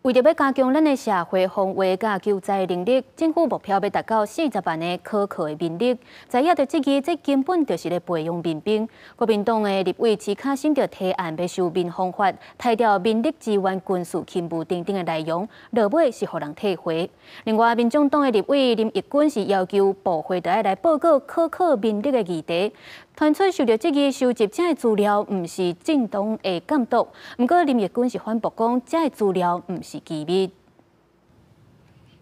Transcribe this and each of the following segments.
为着要加强咱的社会防卫甲救灾能力，政府目标要达到40万的可靠的兵力。知影到这个，这根本就是咧培养民兵。国民党的立委徐巧芯就提案要修民防法，汰掉民力支援军事勤务等等的内容，落尾是互人退回。另外，民众党的立委林义君是要求部会要来报告可靠民力的议题。传出受到这个收集这资料，唔是政党的监督。不过林义君是反驳讲，这资料唔是机密。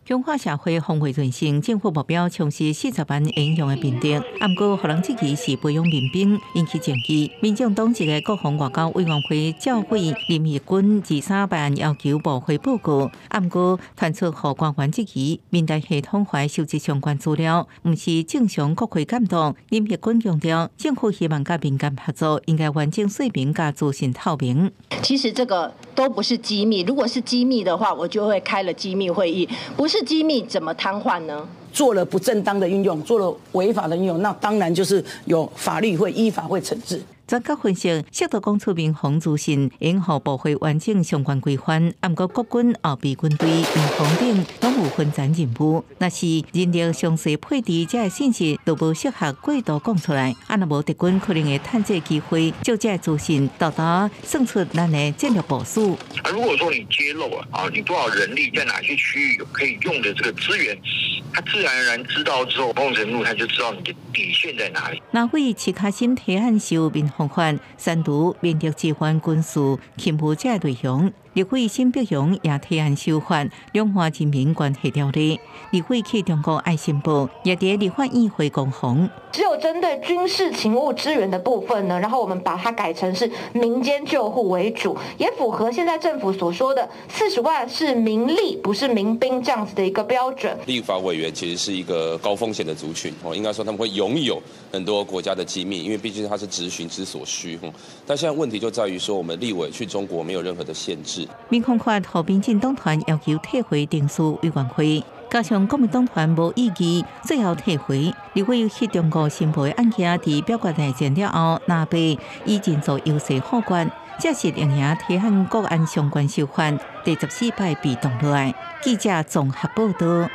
强化社会防卫韧性，政府目标充实40万英勇的兵力。不过，互人质疑是培养民兵，引起争议。民众党一个国防外交委员会召会林义君23办要求部会报告，不过传出互官员质疑，民代系统化收集相关资料，不是正常国会监督。林义君强调，政府希望甲民间合作，应该完整说明甲资讯透明。其实这个都不是机密，如果是机密的话，我就会开了机密会议。不是机密，怎么瘫痪呢？做了不正当的运用，做了违法的运用，那当然就是有法律会依法会惩治。专家分析，适度讲出民防资讯，应予部会完整相关规范。不过，国军、后备军队、民防等拢有分层任务。若是人力详细配置这个信息，都无适合过度讲出来。若无敌军可能会趁这机会，就这资讯到达胜出咱的战略部署。如果说你揭露你多少人力在哪些区域有可以用的这个资源，他自然而然知道之后，某种程度他就知道你的底线在哪里。那为徐巧芯提案修民防法，删除民力支援军事勤务这内容。立委沈碧荣也提案修法两岸人民关系条例。立委去中国爱心部也在立法议会攻防。只有针对军事勤务支援的部分呢，然后我们把它改成是民间救护为主，也符合现在政府所说的40万是民力，不是民兵这样子的一个标准。立法委员其实是一个高风险的族群应该说他们会拥有很多国家的机密，因为毕竟它是执行之所需但现在问题就在于说，我们立委去中国没有任何的限制。民防法和民进党团要求退回定数委员会。加上国民党团无异议，最后退回。立委去中国申报的案件，伫表决内证了后，拿被以尽做优势好决，这是令人提案国安相关修法第14摆被动落来。记者综合报道。